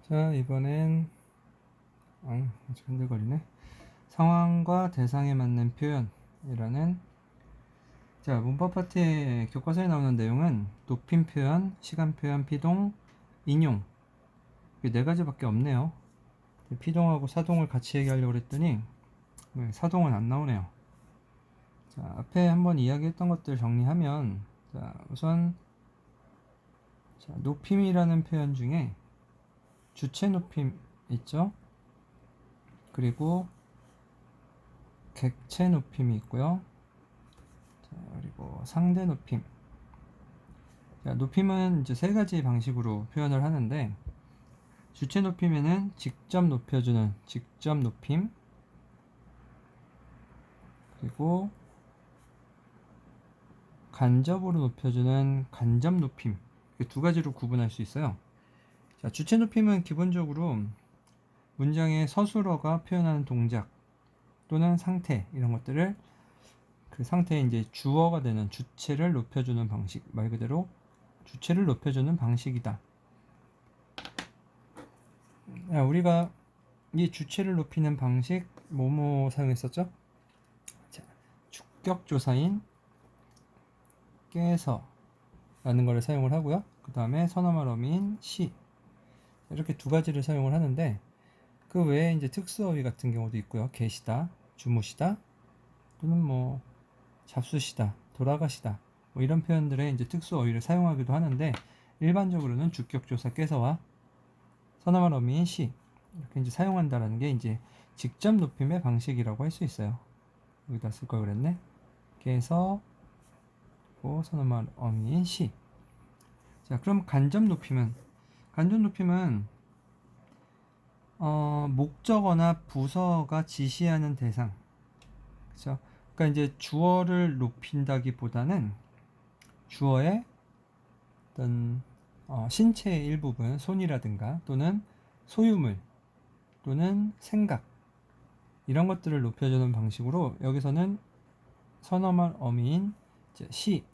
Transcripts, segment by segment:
자, 이번엔 아직 흔들거리네. 상황과 대상에 맞는 표현이라는, 자, 문법 파트의 교과서에 나오는 내용은 높임 표현, 시간 표현, 피동, 인용, 이게 네 가지밖에 없네요. 피동하고 사동을 같이 얘기하려고 했더니 사동은 안 나오네요. 자, 앞에 한번 이야기했던 것들 정리하면, 자, 우선 높임이라는 표현 중에 주체 높임 있죠? 그리고 객체 높임이 있고요. 자, 그리고 상대 높임. 자, 높임은 이제 세 가지 방식으로 표현을 하는데, 주체 높임에는 직접 높여주는 직접 높임, 그리고 간접으로 높여주는 간접 높임, 두 가지로 구분할 수 있어요. 자, 주체 높임은 기본적으로 문장의 서술어가 표현하는 동작 또는 상태, 이런 것들을 그 상태에 이제 주어가 되는 주체를 높여주는 방식, 말 그대로 주체를 높여주는 방식이다. 야, 우리가 이 주체를 높이는 방식 뭐뭐 사용했었죠? 자, 주격조사인 깨서 라는 것을 사용을 하고요. 그 다음에 선어말 어미인 시, 이렇게 두 가지를 사용을 하는데, 그 외에 이제 특수어휘 같은 경우도 있고요. 계시다, 주무시다, 또는 뭐 잡수시다, 돌아가시다, 뭐 이런 표현들의 이제 특수어휘를 사용하기도 하는데, 일반적으로는 주격조사 깨서와 선어말 어미인 시, 이렇게 이제 사용한다라는 게 이제 직접 높임의 방식이라고 할 수 있어요. 여기다 쓸 걸 그랬네. 깨서 선어말 어미인 시. 자, 그럼 간접 높임은 목적어나 부서가 지시하는 대상, 그렇죠? 그러니까 이제 주어를 높인다기보다는 주어의 어떤 신체의 일부분, 손이라든가 또는 소유물 또는 생각, 이런 것들을 높여주는 방식으로 여기서는 선어말 어미인 이제 시,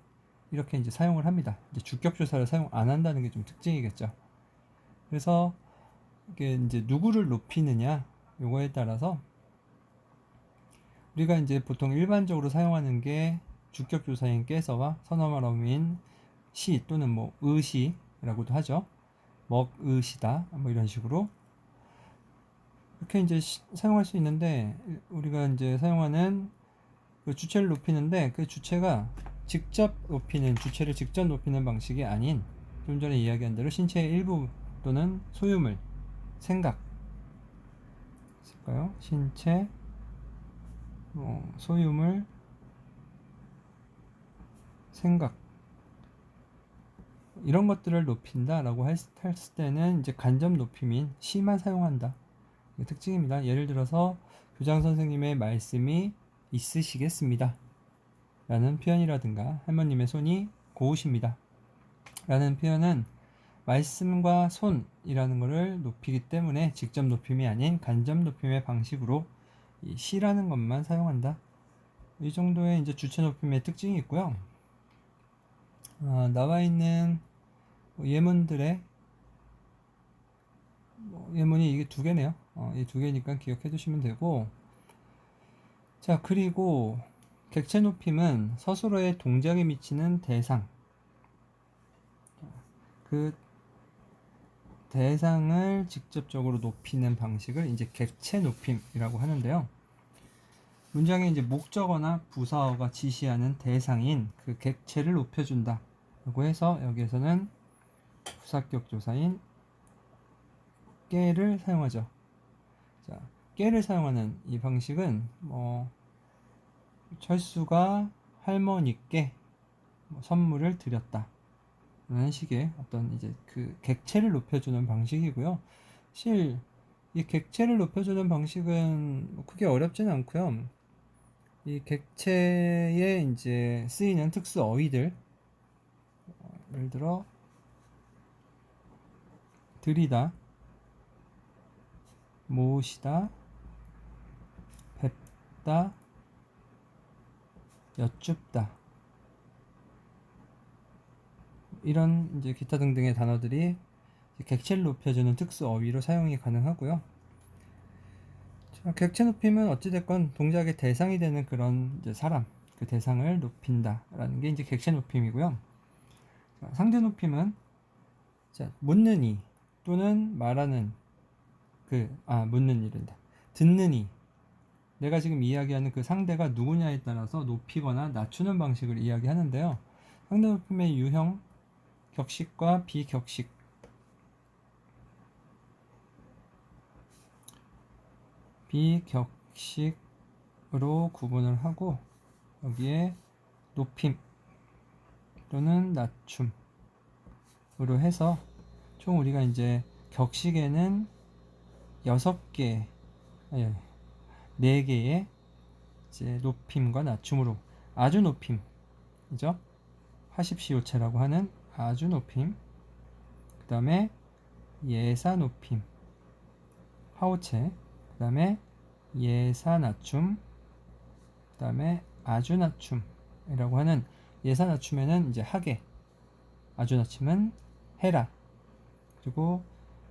이렇게 이제 사용을 합니다. 이제 주격조사를 사용 안 한다는 게 좀 특징이겠죠. 그래서 이게 이제 누구를 높이느냐, 요거에 따라서 우리가 이제 보통 일반적으로 사용하는 게 주격조사인 깨서와 선어말 어미인 시 또는 뭐 의시라고도 하죠. 먹의시다, 뭐 이런 식으로 이렇게 이제 사용할 수 있는데, 우리가 이제 사용하는 그 주체를 높이는데, 그 주체가 주체를 직접 높이는 방식이 아닌, 좀 전에 이야기한 대로 신체의 일부 또는 소유물, 생각 있을까요? 신체, 소유물, 생각, 이런 것들을 높인다라고 했을 때는 이제 간접 높임인 시만 사용한다. 이게 특징입니다. 예를 들어서 교장 선생님의 말씀이 있으시겠습니다 라는 표현이라든가, 할머님의 손이 고우십니다 라는 표현은 말씀과 손이라는 것을 높이기 때문에 직접 높임이 아닌 간접 높임의 방식으로 이 시라는 것만 사용한다. 이 정도의 이제 주체 높임의 특징이 있고요. 나와 있는 예문들의 예문이 이게 두 개네요. 이 두 개니까 기억해 두시면 되고, 자, 그리고 객체 높임은 서술어의 동작에 미치는 대상, 그 대상을 직접적으로 높이는 방식을 이제 객체 높임이라고 하는데요. 문장에 이제 목적어나 부사어가 지시하는 대상인 그 객체를 높여준다 라고 해서, 여기에서는 부사격 조사인 깨를 사용하죠. 자, 깨를 사용하는 이 방식은 철수가 할머니께 선물을 드렸다 라는 식의 어떤 이제 그 객체를 높여주는 방식이고요. 실 이 객체를 높여주는 방식은 크게 어렵지는 않고요. 이 객체에 이제 쓰이는 특수 어휘들, 예를 들어 들이다, 모으시다, 뵙다, 여쭙다, 이런 이제 기타 등등의 단어들이 객체를 높여주는 특수 어휘로 사용이 가능하고요. 자, 객체 높임은 어찌됐건 동작의 대상이 되는 그런 이제 사람, 그 대상을 높인다라는 게 이제 객체 높임이고요. 자, 상대 높임은 자, 묻는 이 또는 말하는 묻는 이란다. 듣는 이. 내가 지금 이야기하는 그 상대가 누구냐에 따라서 높이거나 낮추는 방식을 이야기하는데요. 상대 높임의 유형, 격식과 비격식. 비격식으로 구분을 하고 여기에 높임 또는 낮춤으로 해서 총 우리가 이제 격식에는 6개, 아니, 4개의 이제 높임과 낮춤으로 아주 높임이죠. 하십시오체라고 하는 아주 높임, 그 다음에 예사 높임, 하오체, 그 다음에 예사 낮춤, 그 다음에 아주 낮춤이라고 하는 예사 낮춤에는 이제 하게, 아주 낮춤은 해라. 그리고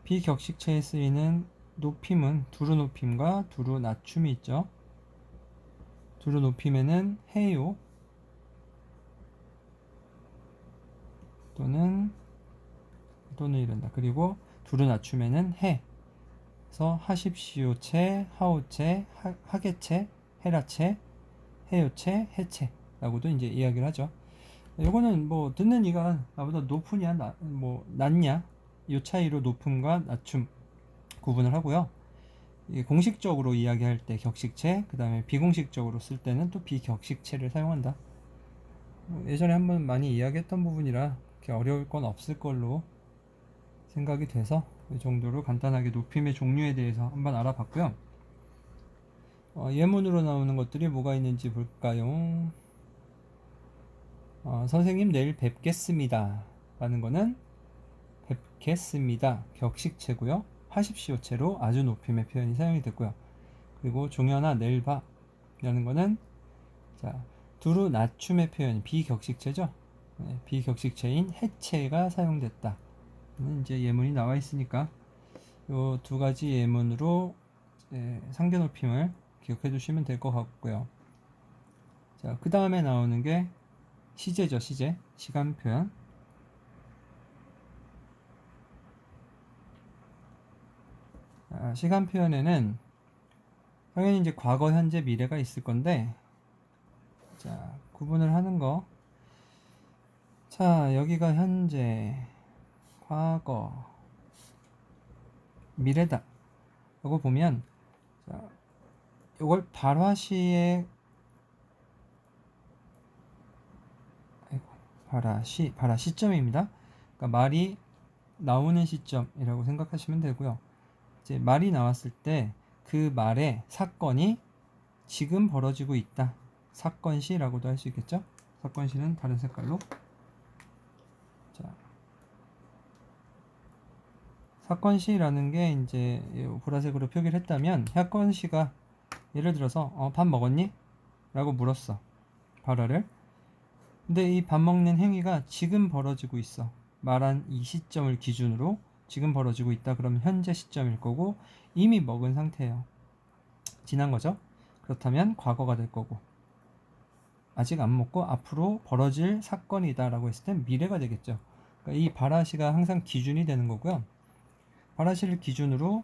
비격식체에 쓰이는 높임은 두루 높임과 두루 낮춤이 있죠. 두루 높임에는 해요 또는 이른다. 그리고 두루 낮춤에는 해. 그래서 하십시오체, 하오체, 하게체, 해라체, 해요체, 해체라고도 이제 이야기를 하죠. 요거는 뭐 듣는 이가 나보다 높으냐, 낮냐 이 차이로 높음과 낮춤 구분을 하고요. 공식적으로 이야기할 때 격식체, 그 다음에 비공식적으로 쓸 때는 또 비격식체를 사용한다. 예전에 한번 많이 이야기했던 부분이라 그렇게 어려울 건 없을 걸로 생각이 돼서 이 정도로 간단하게 높임의 종류에 대해서 한번 알아봤고요. 예문으로 나오는 것들이 뭐가 있는지 볼까요? 선생님 내일 뵙겠습니다 라는 거는 뵙겠습니다 격식체고요. 하십시오체로 아주 높임의 표현이 사용이 됐고요. 그리고 종현아 내일 봐 라는 거는 자, 두루 낮춤의 표현 비격식체죠. 네, 비격식체인 해체가 사용됐다. 이제 예문이 나와 있으니까 이 두 가지 예문으로 상대 높임을 기억해 두시면 될 것 같고요. 자, 그 다음에 나오는 게 시제죠. 시제, 시간 표현. 시간 표현에는 당연히 이제 과거, 현재, 미래가 있을 건데, 자, 구분을 하는 거. 자, 여기가 현재, 과거, 미래다. 라고 보면, 자, 이걸 발화 시점입니다. 그러니까 말이 나오는 시점이라고 생각하시면 되고요. 이제 말이 나왔을 때 그 말의 사건이 지금 벌어지고 있다. 사건시라고도 할 수 있겠죠? 사건시는 다른 색깔로. 자, 사건시라는 게 이제 보라색으로 표기를 했다면 사건시가 예를 들어서 밥 먹었니? 라고 물었어. 발화를. 근데 이 밥 먹는 행위가 지금 벌어지고 있어. 말한 이 시점을 기준으로 지금 벌어지고 있다. 그러면 현재 시점일 거고 이미 먹은 상태예요. 지난 거죠. 그렇다면 과거가 될 거고 아직 안 먹고 앞으로 벌어질 사건이다 라고 했을 땐 미래가 되겠죠. 그러니까 이 발화시가 항상 기준이 되는 거고요. 발화시를 기준으로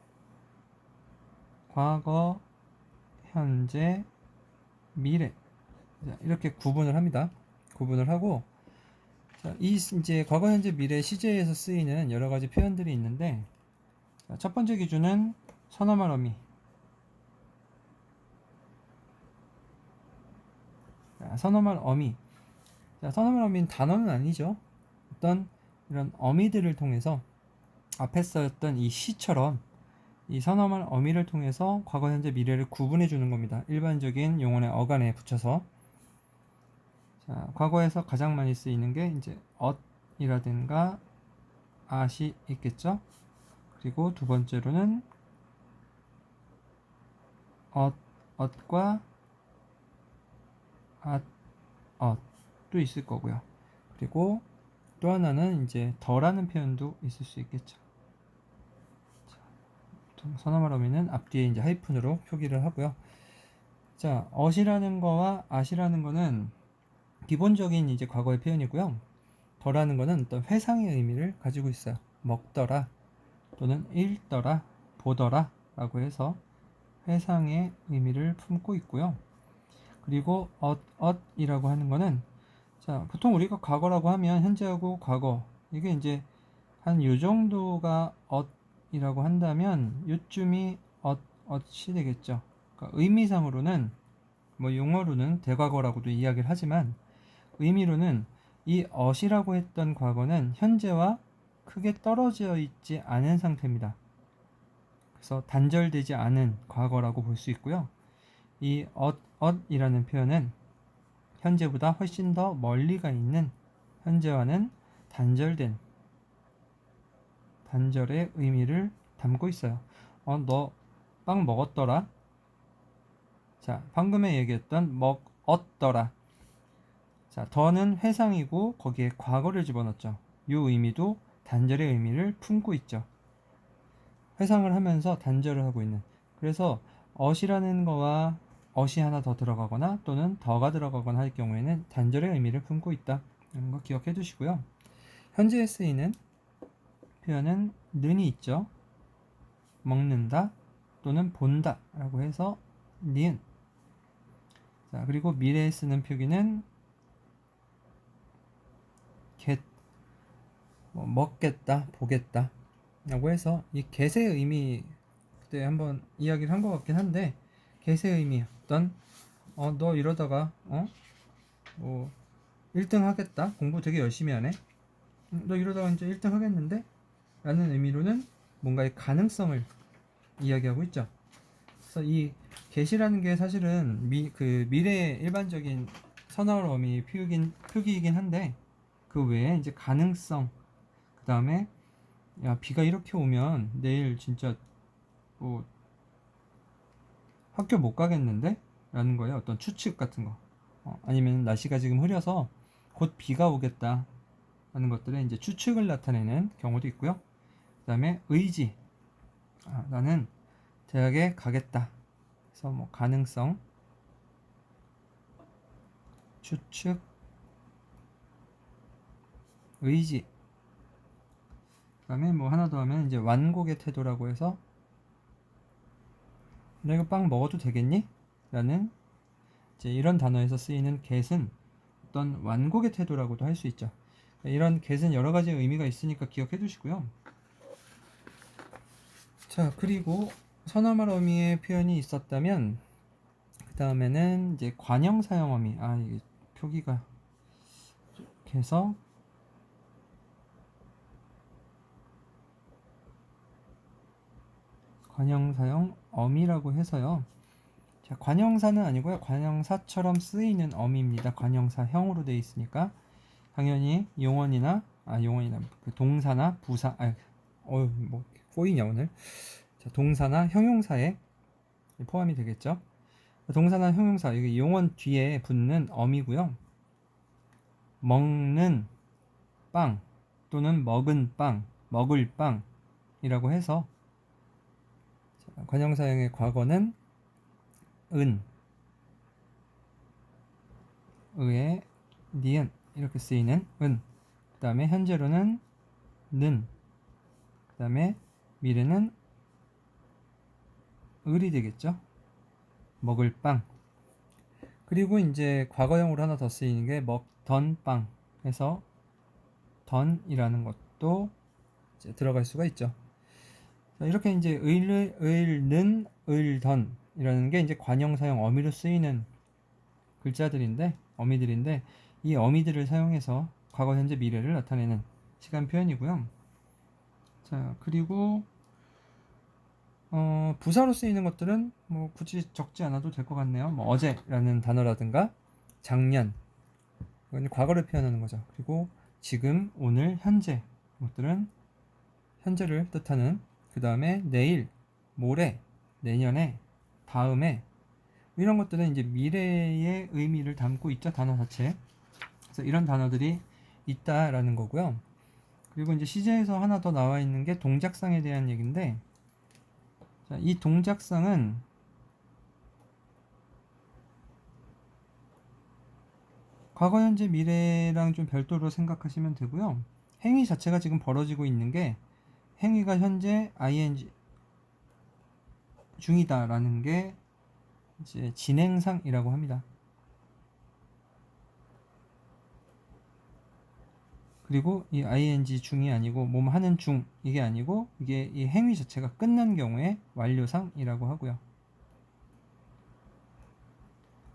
과거, 현재, 미래 이렇게 구분을 합니다. 구분을 하고 이 이제 과거, 현재, 미래 시제에서 쓰이는 여러 가지 표현들이 있는데 첫 번째 기준은 선어말 어미. 선어말 어미. 선어말 어미는 단어는 아니죠. 어떤 이런 어미들을 통해서 앞에 써였던 이 시처럼 이 선어말 어미를 통해서 과거, 현재, 미래를 구분해 주는 겁니다. 일반적인 용언의 어간에 붙여서. 자, 과거에서 가장 많이 쓰이는 게 이제 엇이라든가 앗이 있겠죠. 그리고 두 번째로는 엇과 엇도 있을 거고요. 그리고 또 하나는 이제 더라는 표현도 있을 수 있겠죠. 선어말어미는 앞뒤에 이제 하이픈으로 표기를 하고요. 자, 어시라는 거와 아시라는 거는 기본적인 이제 과거의 표현이고요. 더라는 거는 어떤 회상의 의미를 가지고 있어요. 먹더라 또는 읽더라, 보더라 라고 해서 회상의 의미를 품고 있고요. 그리고 엇이라고 하는 거는, 자, 보통 우리가 과거라고 하면 현재하고 과거, 이게 이제 한 요 정도가 엇이라고 한다면 요쯤이 엇이 되겠죠. 그러니까 의미상으로는 뭐 용어로는 대과거라고도 이야기를 하지만 의미로는 이 엇이라고 했던 과거는 현재와 크게 떨어져 있지 않은 상태입니다. 그래서 단절되지 않은 과거라고 볼 수 있고요. 이 엇이라는 표현은 현재보다 훨씬 더 멀리가 있는 현재와는 단절의 의미를 담고 있어요. 너 빵 먹었더라? 자, 방금에 얘기했던 먹었더라. 자, 더는 회상이고 거기에 과거를 집어넣었죠. 이 의미도 단절의 의미를 품고 있죠. 회상을 하면서 단절을 하고 있는. 그래서 엇이라는 거와 엇이 하나 더 들어가거나 또는 더가 들어가거나 할 경우에는 단절의 의미를 품고 있다. 이런 거 기억해 두시고요. 현재에 쓰이는 표현은 는이 있죠. 먹는다 또는 본다 라고 해서 니은. 자, 그리고 미래에 쓰는 표기는 get, 먹겠다, 보겠다 라고 해서 이 get의 의미, 그때 한번 이야기를 한 것 같긴 한데, get의 의미 어떤 너 이러다가 뭐 1등 하겠다, 공부 되게 열심히 하네, 너 이러다가 이제 1등 하겠는데 라는 의미로는 뭔가의 가능성을 이야기하고 있죠. 그래서 이 get이라는 게 사실은 미래의 일반적인 선어월 어미 표기이긴 한데, 그 외에 이제 가능성, 그 다음에 야, 비가 이렇게 오면 내일 진짜 뭐 학교 못 가겠는데? 라는 거예요. 어떤 추측 같은 거. 아니면 날씨가 지금 흐려서 곧 비가 오겠다 라는 것들의 이제 추측을 나타내는 경우도 있고요. 그 다음에 의지. 나는 대학에 가겠다. 그래서 뭐 가능성, 추측, 의지. 그 다음에 뭐 하나 더 하면 이제 완곡의 태도라고 해서 너 이거 빵 먹어도 되겠니? 라는 이제 이런 단어에서 쓰이는 get은 어떤 완곡의 태도라고도 할 수 있죠. 이런 get은 여러 가지 의미가 있으니까 기억해 두시고요. 자, 그리고 선어말 어미의 표현이 있었다면 그 다음에는 이제 관형 사용 어미. 이게 표기가 이렇게 해서 관형 사용 어미라고 해서요. 자, 관형사는 아니고요. 관형사처럼 쓰이는 어미입니다. 관형사형으로 되어 있으니까 당연히 용언이나 그 동사나 부사 뭐 꼬이냐 오늘. 자, 동사나 형용사에 포함이 되겠죠. 동사나 형용사, 여기 용언 뒤에 붙는 어미고요. 먹는 빵 또는 먹은 빵, 먹을 빵이라고 해서 관형사형의 과거는 은, 의에 니은 이렇게 쓰이는 은. 그 다음에 현재로는 는. 그 다음에 미래는 을이 되겠죠. 먹을 빵. 그리고 이제 과거형으로 하나 더 쓰이는 게 먹던 빵 해서 던이라는 것도 이제 들어갈 수가 있죠. 자, 이렇게 이제 을는, 을던이라는 게 이제 관형사형 어미로 쓰이는 글자들인데, 어미들인데, 이 어미들을 사용해서 과거, 현재, 미래를 나타내는 시간 표현이고요. 자, 그리고 부사로 쓰이는 것들은 뭐 굳이 적지 않아도 될 것 같네요. 뭐 어제라는 단어라든가 작년, 이건 과거를 표현하는 거죠. 그리고 지금, 오늘, 현재, 이것들은 현재를 뜻하는. 그 다음에 내일, 모레, 내년에, 다음에, 이런 것들은 이제 미래의 의미를 담고 있죠, 단어 자체. 그래서 이런 단어들이 있다라는 거고요. 그리고 이제 시제에서 하나 더 나와 있는 게 동작상에 대한 얘기인데, 자, 이 동작상은 과거, 현재, 미래랑 좀 별도로 생각하시면 되고요. 행위 자체가 지금 벌어지고 있는 게 행위가 현재 ing 중이다라는 게 이제 진행상이라고 합니다. 그리고 이 ing 중이 아니고 뭐뭐 하는 중 이게 아니고 이게 이 행위 자체가 끝난 경우에 완료상이라고 하고요.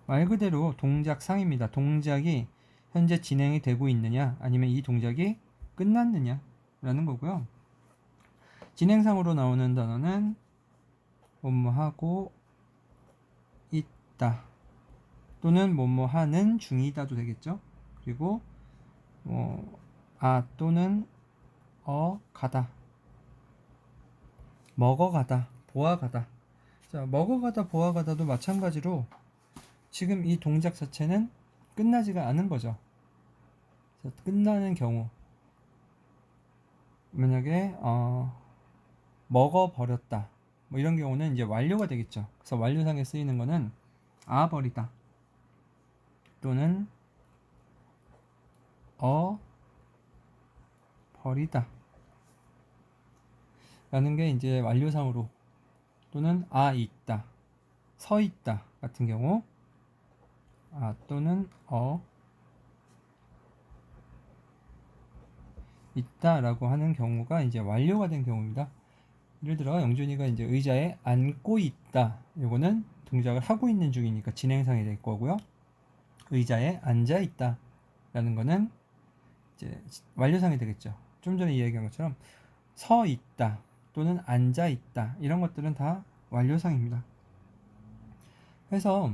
말 그대로 동작상입니다. 동작이 현재 진행이 되고 있느냐 아니면 이 동작이 끝났느냐 라는 거고요. 진행상으로 나오는 단어는 뭐뭐 하고 있다 또는 뭐뭐 하는 중이다도 되겠죠. 그리고 또는 가다, 먹어가다, 보아가다. 자, 먹어가다, 보아가다도 마찬가지로 지금 이 동작 자체는 끝나지가 않은 거죠. 자, 끝나는 경우 만약에 먹어버렸다 뭐 이런 경우는 이제 완료가 되겠죠. 그래서 완료상에 쓰이는 거는 버리다 또는 버리다 라는 게 이제 완료상으로, 또는 있다, 서 있다 같은 경우 또는 있다라고 하는 경우가 이제 완료가 된 경우입니다. 예를 들어 영준이가 이제 의자에 앉고 있다. 이거는 동작을 하고 있는 중이니까 진행상이 될 거고요. 의자에 앉아 있다 라는 거는 이제 완료상이 되겠죠. 좀 전에 이야기한 것처럼 서 있다 또는 앉아 있다 이런 것들은 다 완료상입니다. 그래서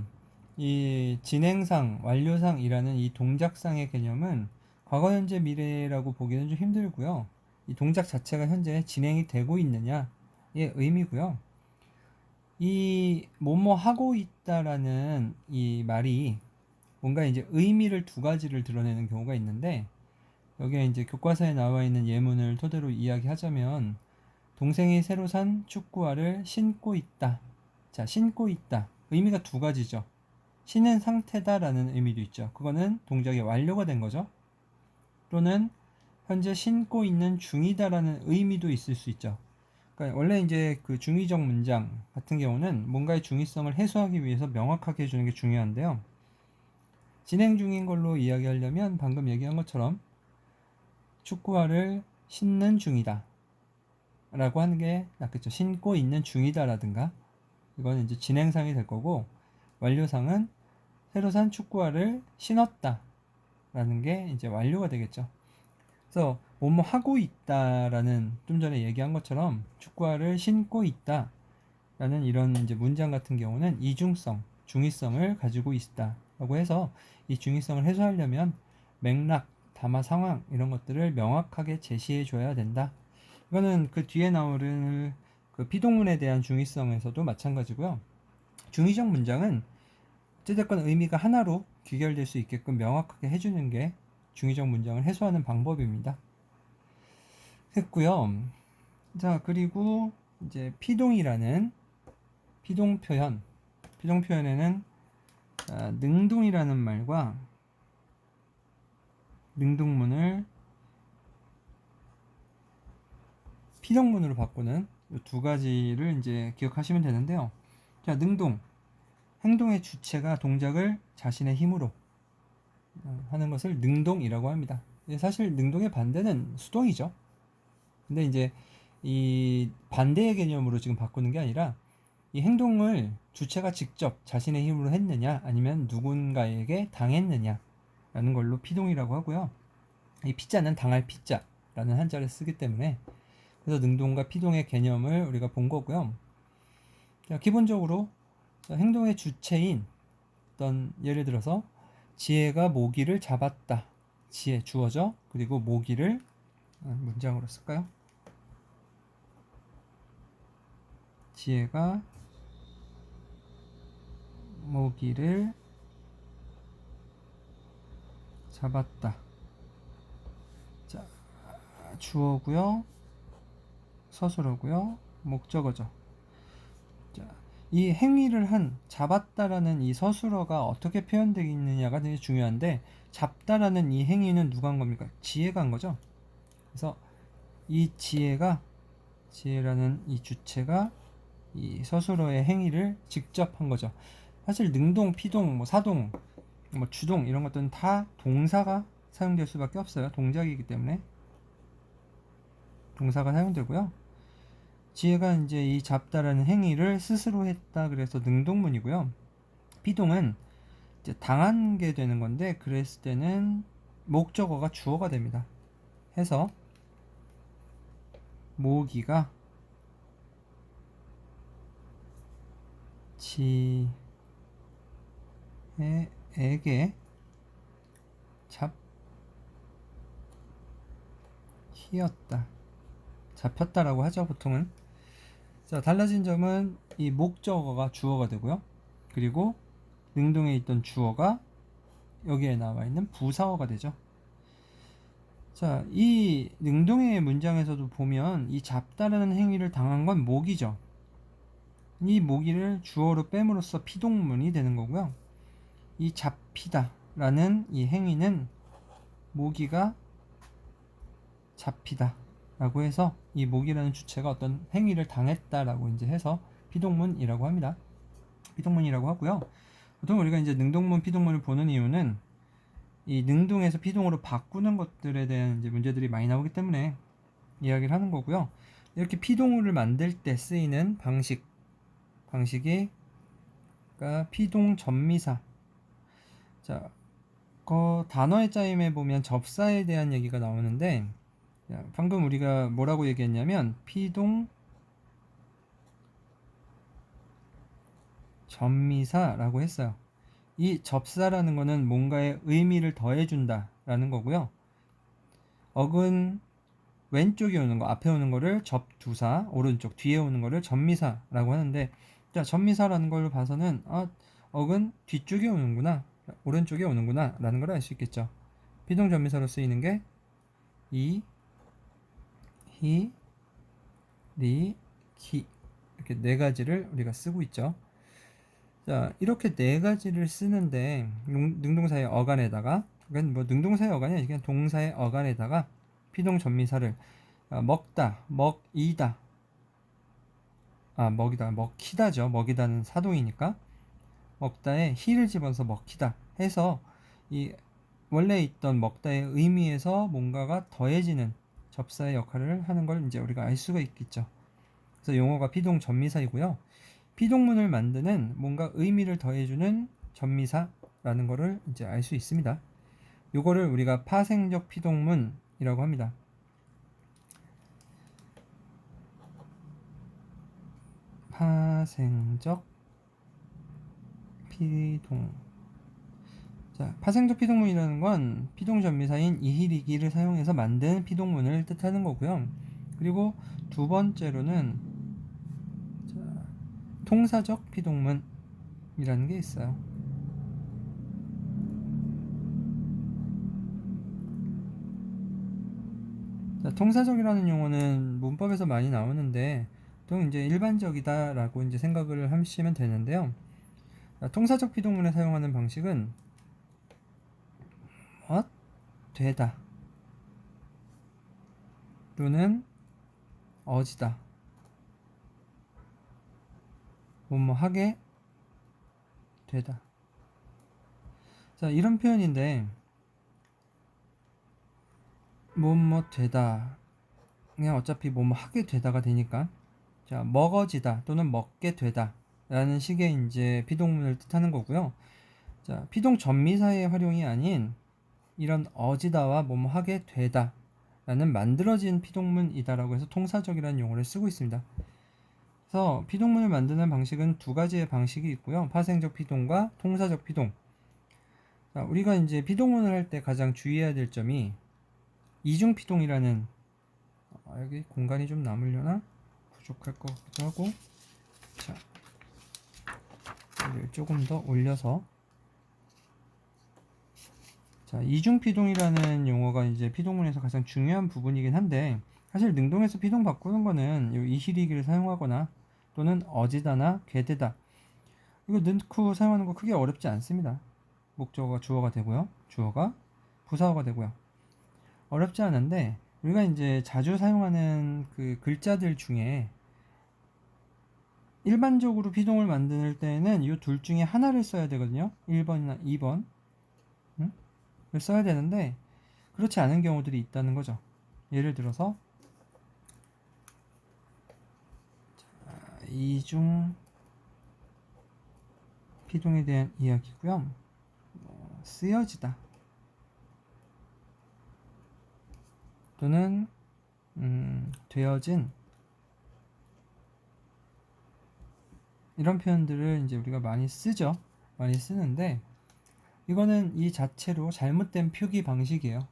이 진행상, 완료상이라는 이 동작상의 개념은 과거, 현재, 미래라고 보기는 좀 힘들고요. 이 동작 자체가 현재 진행이 되고 있느냐의 의미고요. 이 뭐뭐 하고 있다라는 이 말이 뭔가 이제 의미를 두 가지를 드러내는 경우가 있는데, 여기에 이제 교과서에 나와 있는 예문을 토대로 이야기하자면 동생이 새로 산 축구화를 신고 있다. 자, 신고 있다. 의미가 두 가지죠. 신은 상태다라는 의미도 있죠. 그거는 동작이 완료가 된 거죠. 또는 현재 신고 있는 중이다라는 의미도 있을 수 있죠. 그러니까 원래 이제 그 중의적 문장 같은 경우는 뭔가의 중의성을 해소하기 위해서 명확하게 해주는 게 중요한데요. 진행 중인 걸로 이야기하려면 방금 얘기한 것처럼 축구화를 신는 중이다 라고 하는 게 낫겠죠. 신고 있는 중이다 라든가, 이거는 이제 진행상이 될 거고, 완료상은 새로 산 축구화를 신었다 라는 게 이제 완료가 되겠죠. 그래서 뭐뭐 하고 있다라는, 좀 전에 얘기한 것처럼 축구화를 신고 있다 라는 이런 이제 문장 같은 경우는 이중성, 중의성을 가지고 있다 라고 해서, 이 중의성을 해소하려면 맥락, 담화 상황 이런 것들을 명확하게 제시해 줘야 된다. 이거는 그 뒤에 나오는 그 피동문에 대한 중의성에서도 마찬가지고요. 중의적 문장은 어찌됐건 의미가 하나로 귀결될 수 있게끔 명확하게 해주는 게 중의적 문장을 해소하는 방법입니다. 했고요. 자, 그리고 이제 피동이라는 피동 표현에는 능동이라는 말과 능동문을 피동문으로 바꾸는 이 두 가지를 이제 기억하시면 되는데요. 자, 능동, 행동의 주체가 동작을 자신의 힘으로 하는 것을 능동이라고 합니다. 사실 능동의 반대는 수동이죠. 근데 이제 이 반대의 개념으로 지금 바꾸는 게 아니라, 이 행동을 주체가 직접 자신의 힘으로 했느냐 아니면 누군가에게 당했느냐 라는 걸로 피동이라고 하고요. 이 피자는 당할 피자라는 한자를 쓰기 때문에, 그래서 능동과 피동의 개념을 우리가 본 거고요. 자, 기본적으로 행동의 주체인 어떤, 예를 들어서 지혜가 모기를 잡았다. 지혜 주어죠. 그리고 모기를 문장으로 쓸까요? 지혜가 모기를 잡았다. 자, 주어고요. 서술어고요. 목적어죠. 자, 이 행위를 한 잡았다라는 이 서술어가 어떻게 표현되어 있느냐가 되게 중요한데, 잡다라는 이 행위는 누가 한 겁니까? 지혜가 한 거죠. 그래서 이 지혜라는 이 주체가 이 서술어의 행위를 직접 한 거죠. 사실 능동, 피동, 뭐 사동, 뭐 주동 이런 것들은 다 동사가 사용될 수밖에 없어요. 동작이기 때문에 동사가 사용되고요. 지혜가 이제 이 잡다라는 행위를 스스로 했다 그래서 능동문이고요. 피동은 이제 당한 게 되는 건데, 그랬을 때는 목적어가 주어가 됩니다. 해서 모기가 지혜에게 잡혔다라고 하죠, 보통은. 자, 달라진 점은 이 목적어가 주어가 되고요. 그리고 능동에 있던 주어가 여기에 나와 있는 부사어가 되죠. 자, 이 능동의 문장에서도 보면 이 잡다라는 행위를 당한 건 모기죠. 이 모기를 주어로 뺨으로써 피동문이 되는 거고요. 이 잡히다라는 이 행위는 모기가 잡히다 라고 해서 이 모기라는 주체가 어떤 행위를 당했다라고 이제 해서 피동문이라고 합니다. 피동문이라고 하고요. 보통 우리가 이제 능동문, 피동문을 보는 이유는 이 능동에서 피동으로 바꾸는 것들에 대한 이제 문제들이 많이 나오기 때문에 이야기를 하는 거고요. 이렇게 피동어를 만들 때 쓰이는 방식이 피동 전미사. 자, 그 단어의 짜임에 보면 접사에 대한 얘기가 나오는데, 방금 우리가 뭐라고 얘기했냐면 피동 전미사라고 했어요. 이 접사라는 거는 뭔가의 의미를 더해준다 라는 거고요. 어근 왼쪽에 오는 거, 앞에 오는 거를 접두사, 오른쪽 뒤에 오는 거를 전미사라고 하는데, 자, 전미사라는 걸로 봐서는 어근 뒤쪽에 오는구나, 오른쪽에 오는구나 라는 걸 알 수 있겠죠. 피동 전미사로 쓰이는 게 이, 히, 리, 기, 이렇게 네 가지를 우리가 쓰고 있죠. 자, 이렇게 네 가지를 쓰는데 능동사의 어간에다가, 그러니까 뭐 능동사의 어간이 아니라 그냥 동사의 어간에다가 피동 전미사를 먹다, 먹이다, 먹이다, 먹히다죠. 먹이다는 사동이니까 먹다에 히를 집어서 먹히다 해서 이 원래 있던 먹다의 의미에서 뭔가가 더해지는 접사의 역할을 하는 걸 이제 우리가 알 수가 있겠죠. 그래서 용어가 피동 전미사이고요. 피동문을 만드는 뭔가 의미를 더해주는 전미사라는 거를 이제 알 수 있습니다. 요거를 우리가 파생적 피동문이라고 합니다. 파생적 피동. 자, 파생적 피동문이라는 건 피동 전미사인 이히리기를 사용해서 만든 피동문을 뜻하는 거고요. 그리고 두 번째로는 통사적 피동문이라는 게 있어요. 자, 통사적이라는 용어는 문법에서 많이 나오는데 보통 이제 일반적이다라고 이제 생각을 하시면 되는데요. 자, 통사적 피동문에 사용하는 방식은 되다 또는 어지다, 뭐뭐 하게 되다. 자, 이런 표현인데 뭐뭐 되다, 그냥 어차피 뭐뭐 하게 되다가 되니까, 자, 먹어지다 또는 먹게 되다 라는 식의 이제 피동문을 뜻하는 거고요. 자, 피동 전미사의 활용이 아닌 이런 어지다와 뭐뭐 하게 되다 라는 만들어진 피동문이다라고 해서 통사적이라는 용어를 쓰고 있습니다. 그래서 피동문을 만드는 방식은 두 가지의 방식이 있고요. 파생적 피동과 통사적 피동. 자, 우리가 이제 피동문을 할 때 가장 주의해야 될 점이 이중 피동이라는, 여기 공간이 좀 남으려나? 부족할 것 같기도 하고. 자, 여기를 조금 더 올려서. 자, 이중 피동이라는 용어가 이제 피동문에서 가장 중요한 부분이긴 한데, 사실 능동에서 피동 바꾸는 거는 이 이시리기를 사용하거나 또는 어지다나 괴되다. 이거 넣고 사용하는 거 크게 어렵지 않습니다. 목적어가 주어가 되고요. 주어가 부사어가 되고요. 어렵지 않은데 우리가 이제 자주 사용하는 그 글자들 중에 일반적으로 피동을 만들 때는 이 둘 중에 하나를 써야 되거든요. 1번이나 2번 을 써야 되는데 그렇지 않은 경우들이 있다는 거죠. 예를 들어서 이중 피동에 대한 이야기고요. 쓰여지다 또는 되어진 이런 표현들을 이제 우리가 많이 쓰죠. 많이 쓰는데 이거는 이 자체로 잘못된 표기 방식이에요.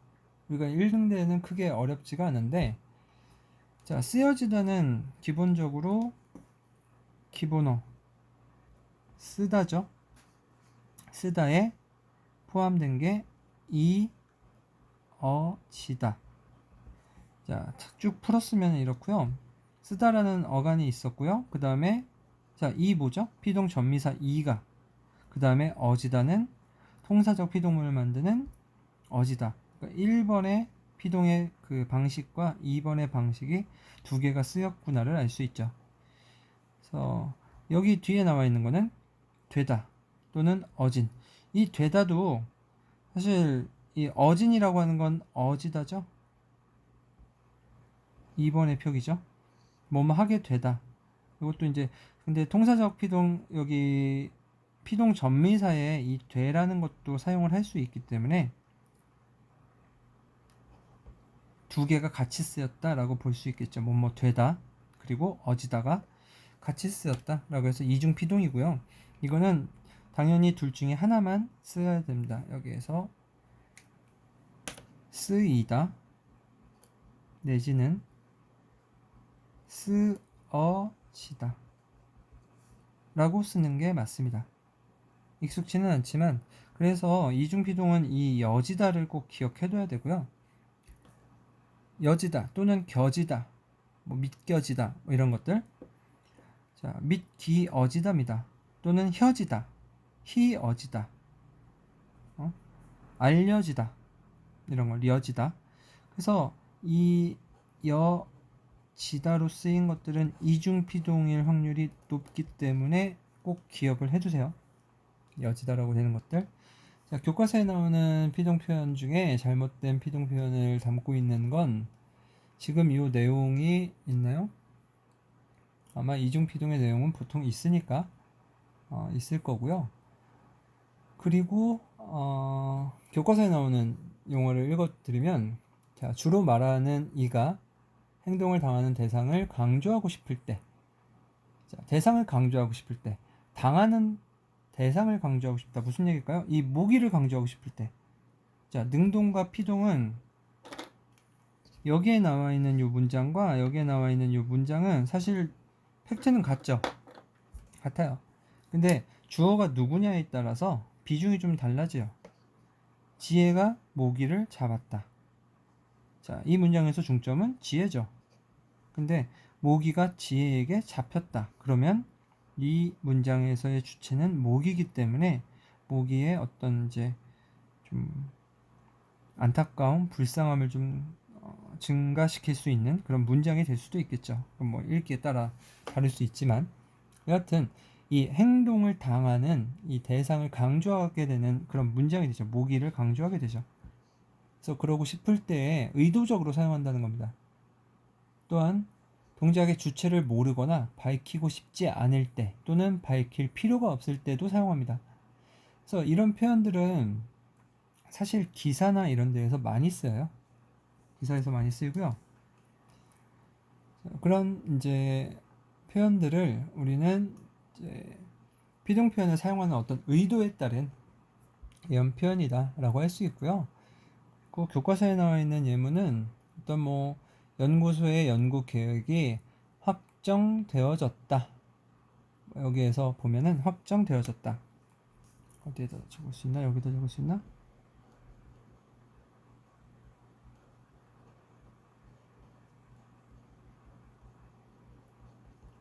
우리가 읽는 데는 크게 어렵지가 않은데 자, 쓰여지다는 기본적으로 기본어 쓰다죠. 쓰다에 포함된 게 이, 지다. 자, 쭉 풀었으면 이렇고요. 쓰다라는 어간이 있었고요. 그 다음에 자, 이 뭐죠? 피동 전미사 이가. 그 다음에 어지다는 통사적 피동문을 만드는 어지다. 그러니까 1번의 피동의 그 방식과 2번의 방식이 두 개가 쓰였구나를 알 수 있죠. 그래서 여기 뒤에 나와 있는 거는 되다 또는 어진. 이 되다도 사실 이 어진이라고 하는 건 어지다죠. 2번의 표기죠. 뭐뭐 하게 되다. 이것도 이제 근데 통사적 피동 여기 피동 전미사에 이 되라는 것도 사용을 할 수 있기 때문에 두 개가 같이 쓰였다라고 볼 수 있겠죠. 뭐뭐 되다 그리고 어지다가 같이 쓰였다라고 해서 이중 피동이고요. 이거는 당연히 둘 중에 하나만 써야 됩니다. 여기에서 쓰이다 내지는 쓰어지다 라고 쓰는 게 맞습니다. 익숙치는 않지만 그래서 이중피동은 이 여지다를 꼭 기억해둬야 되고요. 여지다 또는 겨지다 뭐 믿겨지다 뭐 이런 것들 자 믿기어지다입니다. 또는 혀지다 희어지다 알려지다 이런 거 려지다. 그래서 이 여지다로 쓰인 것들은 이중피동일 확률이 높기 때문에 꼭 기억을 해두세요. 여지다라고 되는 것들. 자, 교과서에 나오는 피동 표현 중에 잘못된 피동 표현을 담고 있는 건 지금 이 내용이 있나요? 아마 이중 피동의 내용은 보통 있으니까 있을 거고요. 그리고 교과서에 나오는 용어를 읽어드리면 자, 주로 말하는 이가 행동을 당하는 대상을 강조하고 싶을 때 자, 대상을 강조하고 싶을 때 당하는 대상을 강조하고 싶다. 무슨 얘기일까요? 이 모기를 강조하고 싶을 때 자, 능동과 피동은 여기에 나와 있는 이 문장과 여기에 나와 있는 이 문장은 사실 팩트는 같죠. 같아요. 근데 주어가 누구냐에 따라서 비중이 좀 달라져요. 지혜가 모기를 잡았다. 자, 이 문장에서 중점은 지혜죠. 근데 모기가 지혜에게 잡혔다. 그러면 이 문장에서의 주체는 모기이기 때문에 모기의 어떤 이제 좀 안타까움, 불쌍함을 좀 증가시킬 수 있는 그런 문장이 될 수도 있겠죠. 그럼 뭐 읽기에 따라 다를 수 있지만 여하튼 이 행동을 당하는 이 대상을 강조하게 되는 그런 문장이 되죠. 모기를 강조하게 되죠. 그래서 그러고 싶을 때에 의도적으로 사용한다는 겁니다. 또한 동작의 주체를 모르거나 밝히고 싶지 않을 때 또는 밝힐 필요가 없을 때도 사용합니다. 그래서 이런 표현들은 사실 기사나 이런 데에서 많이 쓰여요. 기사에서 많이 쓰이고요. 그런 이제 표현들을 우리는 이제 피동 표현을 사용하는 어떤 의도에 따른 이런 표현이다라고 할 수 있고요. 그 교과서에 나와 있는 예문은 어떤 뭐 연구소의 연구 계획이 확정되어졌다. 여기에서 보면은 확정되어졌다. 어디에다 적을 수 있나? 여기다 적을 수 있나?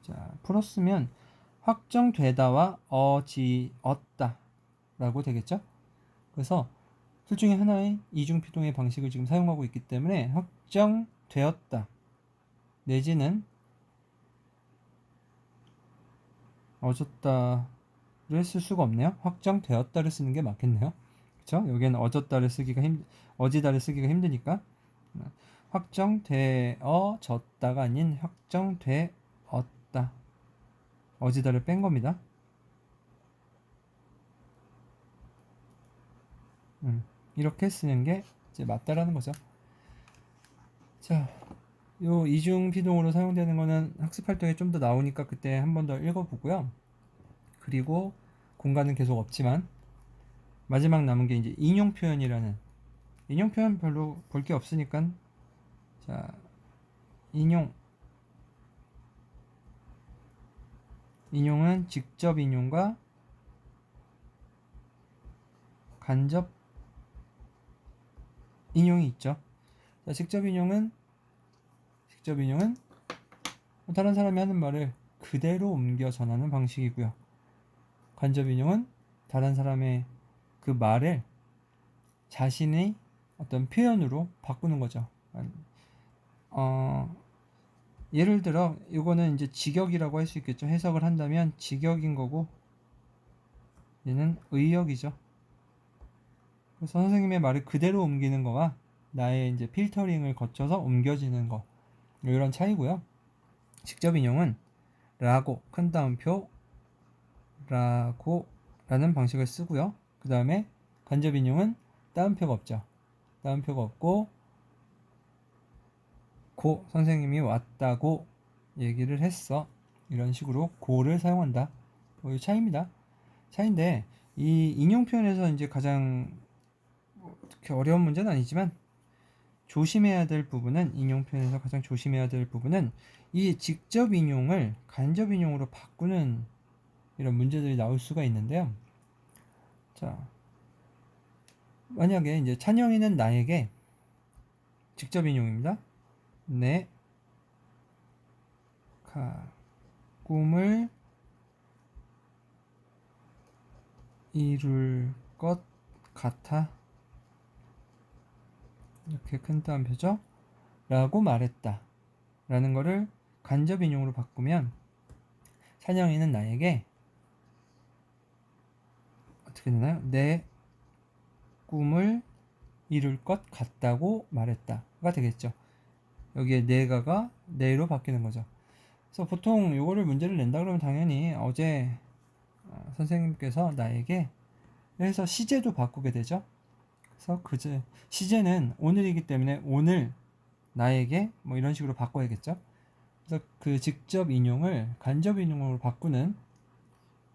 자, 풀었으면 확정되다와 어지었다 라고 되겠죠. 그래서 둘 중에 하나의 이중피동의 방식을 지금 사용하고 있기 때문에 확정되었다 내지는 어졌다를 쓸 수가 없네요. 확정되었다를 쓰는 게 맞겠네요. 그렇죠? 여기에는 어지다를 쓰기가 힘드니까 확정되어졌다가 아닌 확정되었다. 어지다를 뺀 겁니다. 이렇게 쓰는 게 이제 맞다라는 거죠. 자, 요 이중 피동으로 사용되는 거는 학습 활동에 좀 더 나오니까 그때 한 번 더 읽어보고요. 그리고 공간은 계속 없지만 마지막 남은 게 이제 인용 표현이라는, 인용 표현 별로 볼 게 없으니까, 자, 인용은 직접 인용과 간접 인용이 있죠. 자, 직접 인용은 다른 사람이 하는 말을 그대로 옮겨 전하는 방식이고요. 간접 인용은 다른 사람의 그 말을 자신의 어떤 표현으로 바꾸는 거죠. 예를 들어 이거는 이제 직역이라고 할 수 있겠죠. 해석을 한다면 직역인 거고, 얘는 의역이죠. 그래서 선생님의 말을 그대로 옮기는 거와 나의 이제 필터링을 거쳐서 옮겨지는 거, 이런 차이고요. 직접 인용은 라고, 큰 따옴표 라고 라는 방식을 쓰고요. 그 다음에 간접 인용은 따옴표가 없죠. 따옴표가 없고 고, 선생님이 왔다고 얘기를 했어, 이런 식으로 고를 사용한다. 이 차이입니다. 차이인데 이 인용 표현에서 이제 가장 그렇게 어려운 문제는 아니지만 조심해야 될 부분은, 인용 표현에서 가장 조심해야 될 부분은 이 직접 인용을 간접 인용으로 바꾸는 이런 문제들이 나올 수가 있는데요. 자, 만약에 이제 찬영이는 나에게, 직접 인용입니다. 내 꿈을 이룰 것 같아, 이렇게 큰 따옴표죠, 라고 말했다 라는 거를 간접 인용으로 바꾸면 찬영이는 나에게 어떻게 되나요? 내 꿈을 이룰 것 같다고 말했다가 되겠죠. 여기에 내가가 내로 바뀌는 거죠. 그래서 보통 이거를 문제를 낸다 그러면 당연히 어제 선생님께서 나에게 해서 시제도 바꾸게 되죠. 그래서 시제는 오늘이기 때문에 오늘 나에게 뭐 이런 식으로 바꿔야겠죠. 그래서 그 직접 인용을 간접 인용으로 바꾸는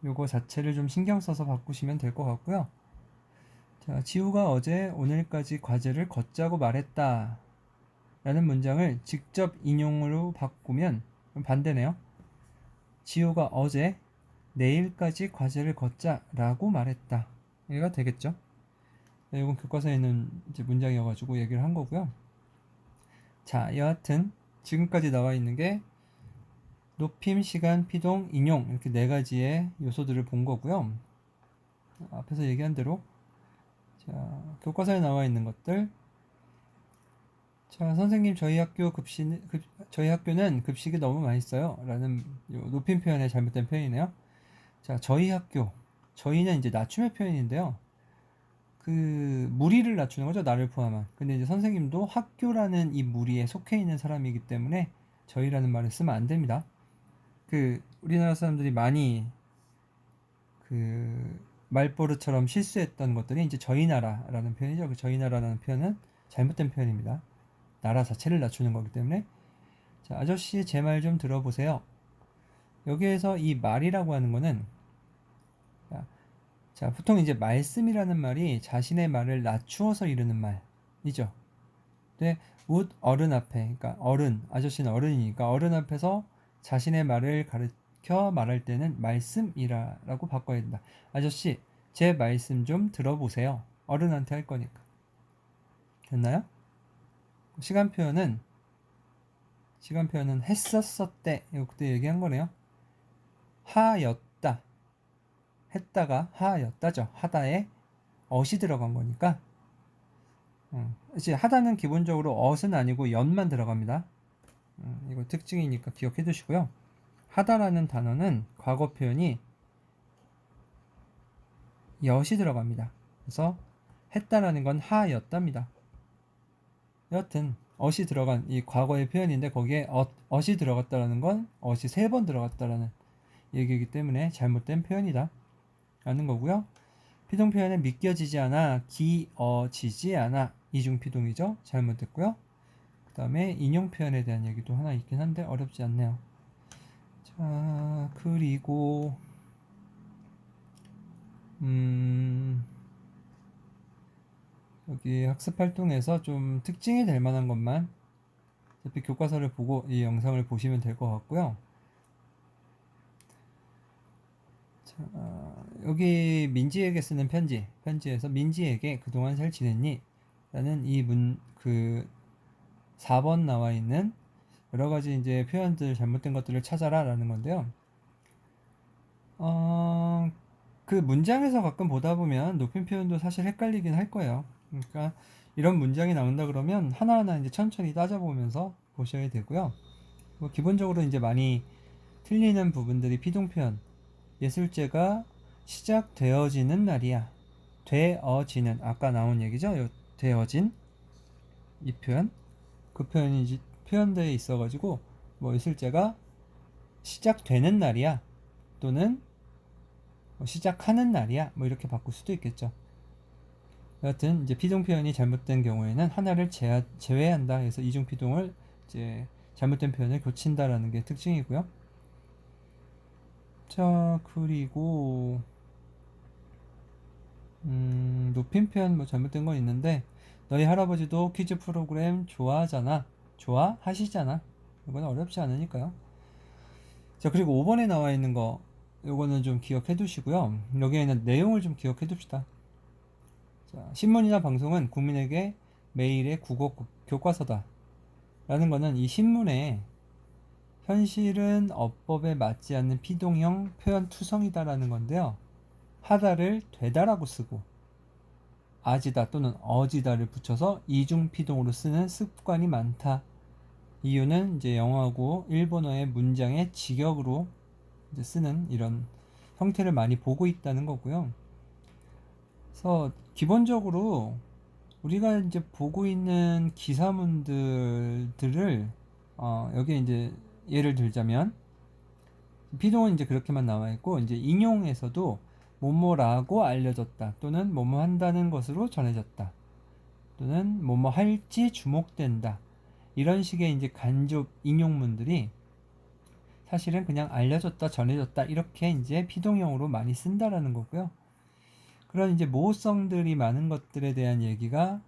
요거 자체를 좀 신경 써서 바꾸시면 될 것 같고요. 자, 지우가 어제 오늘까지 과제를 걷자고 말했다 라는 문장을 직접 인용으로 바꾸면 반대네요. 지우가 어제 내일까지 과제를 걷자 라고 말했다, 얘가 되겠죠. 네, 이건 교과서에 있는 이제 문장이어가지고 얘기를 한 거고요. 자, 여하튼 지금까지 나와 있는 게 높임, 시간, 피동, 인용, 이렇게 네 가지의 요소들을 본 거고요. 앞에서 얘기한 대로, 자, 교과서에 나와 있는 것들. 자, 선생님, 저희 학교는 급식이 너무 맛있어요 라는 높임 표현의 잘못된 표현이네요. 자, 저희 학교, 저희는 이제 낮춤의 표현인데요. 그 무리를 낮추는 거죠, 나를 포함한. 근데 이제 선생님도 학교라는 이 무리에 속해 있는 사람이기 때문에 저희라는 말을 쓰면 안 됩니다. 우리나라 사람들이 많이 말버릇처럼 실수했던 것들이 이제 저희 나라라는 표현이죠. 그 저희 나라라는 표현은 잘못된 표현입니다. 나라 자체를 낮추는 거기 때문에. 자, 아저씨 제 말 좀 들어보세요. 여기에서 이 말이라고 하는 거는, 자, 보통 이제 말씀이라는 말이 자신의 말을 낮추어서 이르는 말이죠. 근데 어른 앞에, 그러니까 아저씨는 어른이니까 어른 앞에서 자신의 말을 가르쳐 말할 때는 말씀이라고 바꿔야 된다. 아저씨, 제 말씀 좀 들어보세요. 어른한테 할 거니까. 됐나요? 시간 표현은 했었었대. 이거 그때 얘기한 거네요. 하였다. 했다가 하였다죠. 하다에 엇이 들어간 거니까. 이제 하다는 기본적으로 엇은 아니고 연만 들어갑니다. 이거 특징이니까 기억해 두시고요. 하다라는 단어는 과거 표현이 엿이 들어갑니다. 그래서 했다라는 건 하였답니다. 여하튼 엇이 들어간 이 과거의 표현인데 거기에 엇이 들어갔다라는 건 엇이 3번 들어갔다라는 얘기이기 때문에 잘못된 표현이다 라는 거고요. 피동 표현에 믿겨지지 않아, 기어지지 않아, 이중피동이죠. 잘못됐고요. 그 다음에 인용 표현에 대한 얘기도 하나 있긴 한데 어렵지 않네요. 자, 그리고 여기 학습활동에서 좀 특징이 될 만한 것만 어차피 교과서를 보고 이 영상을 보시면 될 것 같고요. 자, 여기 민지에게 쓰는 편지에서 민지에게 그동안 잘 지냈니? 라는 그 4번 나와 있는 여러 가지 이제 표현들 잘못된 것들을 찾아라 라는 건데요. 그 문장에서 가끔 보다 보면 높임 표현도 사실 헷갈리긴 할 거예요. 그러니까 이런 문장이 나온다 그러면 하나하나 이제 천천히 따져보면서 보셔야 되고요. 뭐 기본적으로 이제 많이 틀리는 부분들이 피동 표현. 예술제가 시작되어지는 날이야. 되어지는 아까 나온 얘기죠. 되어진 이 표현. 그 표현이 이제 표현되어 있어가지고 뭐 예술제가 시작되는 날이야. 또는 뭐 시작하는 날이야. 뭐 이렇게 바꿀 수도 있겠죠. 여하튼 이제 피동 표현이 잘못된 경우에는 하나를 제외한다. 그래서 이중 피동을 이제 잘못된 표현을 고친다라는 게 특징이고요. 자, 그리고 높임 표현 뭐 잘못된 건 있는데 너희 할아버지도 퀴즈 프로그램 좋아하잖아. 좋아하시잖아. 이건 어렵지 않으니까요. 자, 그리고 5번에 나와 있는 거 요거는 좀 기억해 두시고요. 여기에 있는 내용을 좀 기억해 둡시다. 자, 신문이나 방송은 국민에게 매일의 국어 교과서다 라는 거는 이 신문에 현실은 어법에 맞지 않는 피동형 표현 투성이다 라는 건데요. 하다를 되다라고 쓰고 아지다 또는 어지다를 붙여서 이중피동으로 쓰는 습관이 많다. 이유는 이제 영어하고 일본어의 문장의 직역으로 이제 쓰는 이런 형태를 많이 보고 있다는 거고요. 그래서 기본적으로 우리가 이제 보고 있는 기사문들을 여기에 이제 예를 들자면 피동은 이제 그렇게만 나와 있고 이제 인용에서도 뭐뭐라고 알려졌다 또는 뭐뭐 한다는 것으로 전해졌다 또는 뭐뭐 할지 주목된다 이런 식의 이제 간접 인용문들이 사실은 그냥 알려졌다 전해졌다 이렇게 이제 피동형으로 많이 쓴다라는 거고요. 그런 이제 모호성들이 많은 것들에 대한 얘기가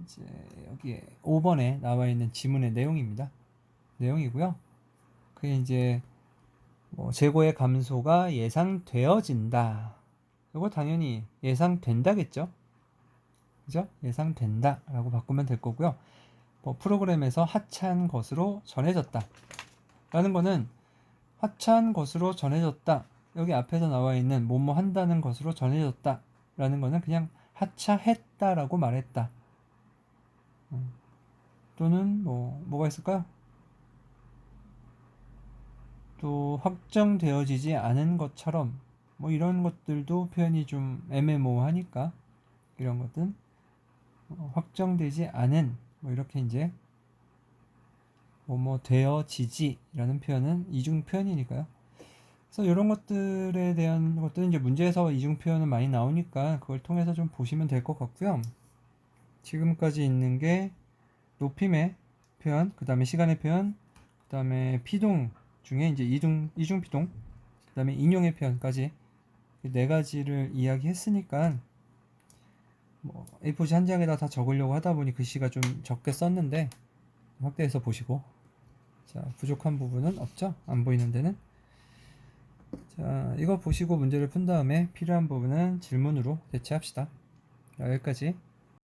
이제 여기에 5번에 나와 있는 지문의 내용이고요. 그게 이제 뭐 재고의 감소가 예상되어진다. 이거 당연히 예상된다겠죠. 그죠? 예상된다 라고 바꾸면 될 거고요. 뭐 프로그램에서 하찮은 것으로 전해졌다 라는 거는 하찮은 것으로 전해졌다. 여기 앞에서 나와 있는 뭐뭐 한다는 것으로 전해졌다 라는 거는 그냥 하차했다 라고 말했다. 또는 뭐가 있을까요? 또 확정되어지지 않은 것처럼 뭐 이런 것들도 표현이 좀 애매모호하니까 이런 것들은 확정되지 않은 뭐 이렇게 이제 뭐 되어지지라는 표현은 이중 표현이니까요. 그래서 이런 것들에 대한 것들은 이제 문제에서 이중 표현은 많이 나오니까 그걸 통해서 좀 보시면 될 것 같고요. 지금까지 있는 게 높임의 표현, 그 다음에 시간의 표현, 그 다음에 피동 중에 이제 이중 피동, 그 다음에 인용의 표현까지 4가지를 이야기했으니까 뭐 A4지 한 장에다 다 적으려고 하다 보니 글씨가 좀 적게 썼는데 확대해서 보시고 자 부족한 부분은 없죠? 안 보이는 데는 자 이거 보시고 문제를 푼 다음에 필요한 부분은 질문으로 대체합시다. 여기까지